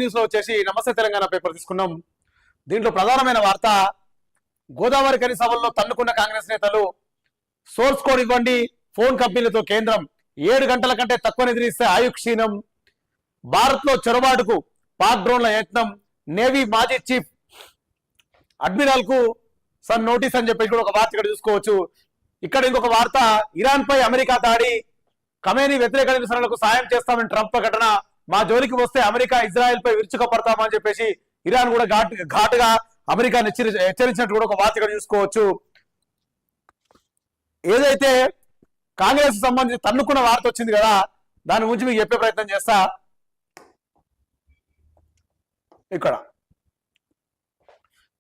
News లో వచ్చేసి నమస్తే తెలంగాణ పేపర్ తీసుకున్నాం. దీంట్లో ప్రధానమైన వార్త, గోదావరి కని సభల్లో తన్నుకున్న కాంగ్రెస్ నేతలు సోర్స్ కోడ్ ఇవ్వండి, ఫోన్ కంపెనీలతో కేంద్రం 7 గంటల కంటే తక్కువ నిద్రిస్తే ఆయు క్షీణం, భారత్ లో చొరబాటుకు పాక్ డ్రోన్ల యత్నం, నేవీ మాజీ చీఫ్ అడ్మిరల్ కు సన్ నోటీస్ అని చెప్పి కూడా ఒక వార్త ఇక్కడ చూసుకోవచ్చు. ఇక్కడ ఇంకొక వార్త, ఇరాన్ పై అమెరికా దాడి, ఖమేనీ వ్యతిరేక నిరసనలకు సాయం చేస్తామని ట్రంప్ ప్రకటన, మా జోలికి వస్తే అమెరికా ఇజ్రాయెల్ పై విరుచుకపడతామని చెప్పేసి ఇరాన్ కూడా ఘాటుగా అమెరికాను హెచ్చరించినట్టు కూడా ఒక వార్త ఇక్కడ చూసుకోవచ్చు. ఏదైతే కాంగ్రెస్ సంబంధించి తన్నుకున్న వార్త వచ్చింది కదా, దాని గురించి మీకు చెప్పే ప్రయత్నం చేస్తా. ఇక్కడ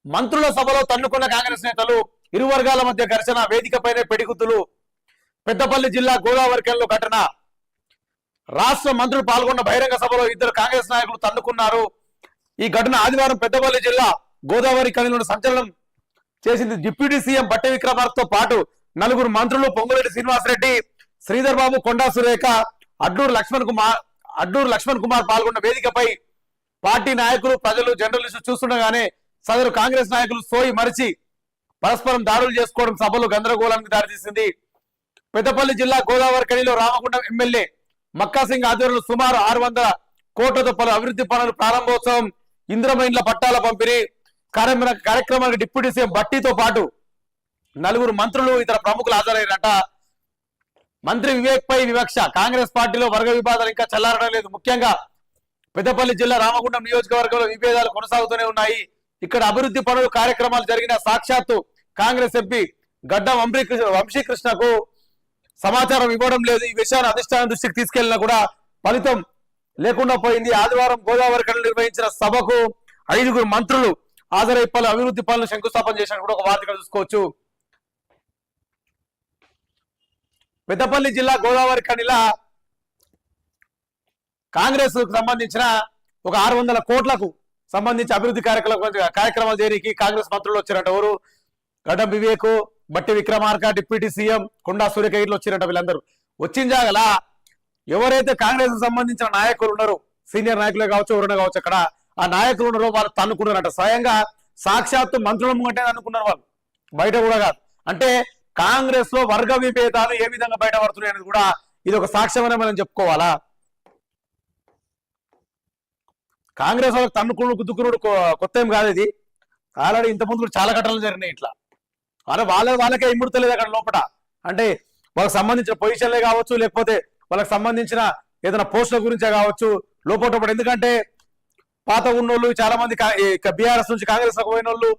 మంత్రుల సభలో తన్నుకున్న కాంగ్రెస్ నేతలు, ఇరు వర్గాల మధ్య ఘర్షణ, వేదికపైనే పెడిగుద్దులు. పెద్దపల్లి జిల్లా గోదావరికెల్లో ఘటన, రాష్ట్ర మంత్రులు పాల్గొన్న బహిరంగ సభలో 2 కాంగ్రెస్ నాయకులు తన్నుకున్నారు. ఈ ఘటన ఆదివారం పెద్దపల్లి జిల్లా గోదావరి కనిలో సంచలనం చేసింది. డిప్యూటీ సీఎం బట్టి విక్రమార్కతో పాటు 4 మంత్రులు పొంగులేటి శ్రీనివాసరెడ్డి, శ్రీధర్ బాబు, కొండా సురేఖ, అడ్డూరు లక్ష్మణ్ కుమార్ పాల్గొన్న వేదికపై పార్టీ నాయకులు, ప్రజలు, జర్నలిస్టులు చూస్తుండగానే సదరు కాంగ్రెస్ నాయకులు సోయి మరిచి పరస్పరం దాడులు చేసుకోవడం సభలో గందరగోళానికి దారితీసింది. పెద్దపల్లి జిల్లా గోదావరి కనిలో రామగుండం ఎమ్మెల్యే మక్కా సింగ్ ఆధ్వర్యంలో సుమారు 600 కోట్లతో పలు అభివృద్ధి పనులు ప్రారంభోత్సవం, ఇంద్రమైన్ల పట్టాల పంపిణీ కార్యక్రమానికి డిప్యూటీ సీఎం బట్టితో పాటు 4 మంత్రులు, ఇతర ప్రముఖులు హాజరయ్యారట. మంత్రి వివేక్ పై వివక్ష, కాంగ్రెస్ పార్టీలో వర్గ వివాదాలు ఇంకా చల్లారడం లేదు. ముఖ్యంగా పెద్దపల్లి జిల్లా రామగుండం నియోజకవర్గంలో విభేదాలు కొనసాగుతూనే ఉన్నాయి. ఇక్కడ అభివృద్ధి పనులు కార్యక్రమాలు జరిగిన సాక్షాత్తు కాంగ్రెస్ ఎంపీ గడ్డం వంశీకృష్ణకు సమాచారం ఇవ్వడం లేదు. ఈ విషయాన్ని అధిష్టానం దృష్టికి తీసుకెళ్లినా కూడా ఫలితం లేకుండా పోయింది. ఆదివారం గోదావరి కని నిర్వహించిన సభకు 5 మంత్రులు హాజరై పలు అభివృద్ధి పనులు శంకుస్థాపన చేసినట్టు కూడా ఒక వార్త చూసుకోవచ్చు. పెద్దపల్లి జిల్లా గోదావరి కనిలా కాంగ్రెస్ కు సంబంధించిన ఒక 600 కోట్లకు సంబంధించి అభివృద్ధి కార్యక్రమాలు చేయడానికి కాంగ్రెస్ మంత్రులు వచ్చారట. ఎవరు? గడ్డం వివేక్, బట్టి విక్రమార్క, డిప్యూటీ సీఎం కొండా సురేఖ వచ్చిరట. వీళ్ళందరూ వచ్చిన జాగలా ఎవరైతే కాంగ్రెస్ కు సంబంధించిన నాయకులు ఉన్నారో, సీనియర్ నాయకులే కావచ్చు, ఎవరైనా కావచ్చు, అక్కడ ఆ నాయకులు ఉన్నారో వాళ్ళు తన్నుకున్నారట. స్వయంగా సాక్షాత్తు మంత్రుల ముంగటే తన్నుకున్నారు వాళ్ళు, బయట కూడా కాదు. అంటే కాంగ్రెస్ లో వర్గ విభేదాలు ఏ విధంగా బయటపడుతున్నాయి అనేది కూడా ఇది ఒక సాక్ష్యమనే మనం చెప్పుకోవాలా. కాంగ్రెస్ వాళ్ళకి తన్నుకుడు గుద్దుకున్నాడు కొత్త ఏం కాదు. ఇది ఆల్రెడీ ఇంత ముందు చాలా ఘటనలు జరిగినాయి ఇట్లా. వాళ్ళకే ఇమ్ముడతలేదు అక్కడ లోపల. అంటే వాళ్ళకి సంబంధించిన పొజిషన్లే కావచ్చు, లేకపోతే వాళ్ళకి సంబంధించిన ఏదైనా పోస్టుల గురించే కావచ్చు లోపల. ఎందుకంటే పాత ఉన్నోళ్ళు చాలా మంది బీఆర్ఎస్ నుంచి కాంగ్రెస్ పోయిన వాళ్ళు,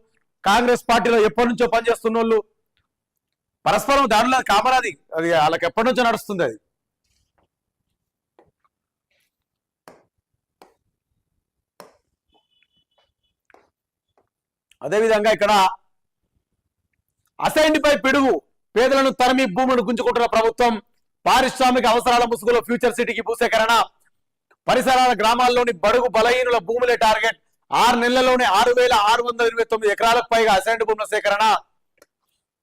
కాంగ్రెస్ పార్టీలో ఎప్పటి నుంచో పనిచేస్తున్న వాళ్ళు పరస్పరం దానిలో కామరాది, అది వాళ్ళకి ఎప్పటి నుంచో నడుస్తుంది. అది అదేవిధంగా ఇక్కడ అసైన్పై పిడుగు, పేదలను తరిమి భూములను గుంజుకుంటున్న ప్రభుత్వం, పారిశ్రామిక అవసరాల ముసుగులో ఫ్యూచర్ సిటీకి భూసేకరణ, పరిసరాల గ్రామాల్లోని బడుగు బలహీనుల భూములే టార్గెట్, 6 నెలల్లోనే 6,629 ఎకరాలకు పైగా అసైన్ భూముల సేకరణ,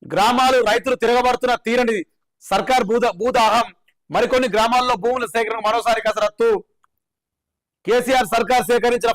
గ్రామాలు రైతులు తిరగబడుతున్న తీరని సర్కార్ భూదాహం, మరికొన్ని గ్రామాల్లో భూముల సేకరణ మరోసారి కసరత్తు, కేసీఆర్ సర్కార్ సేకరించిన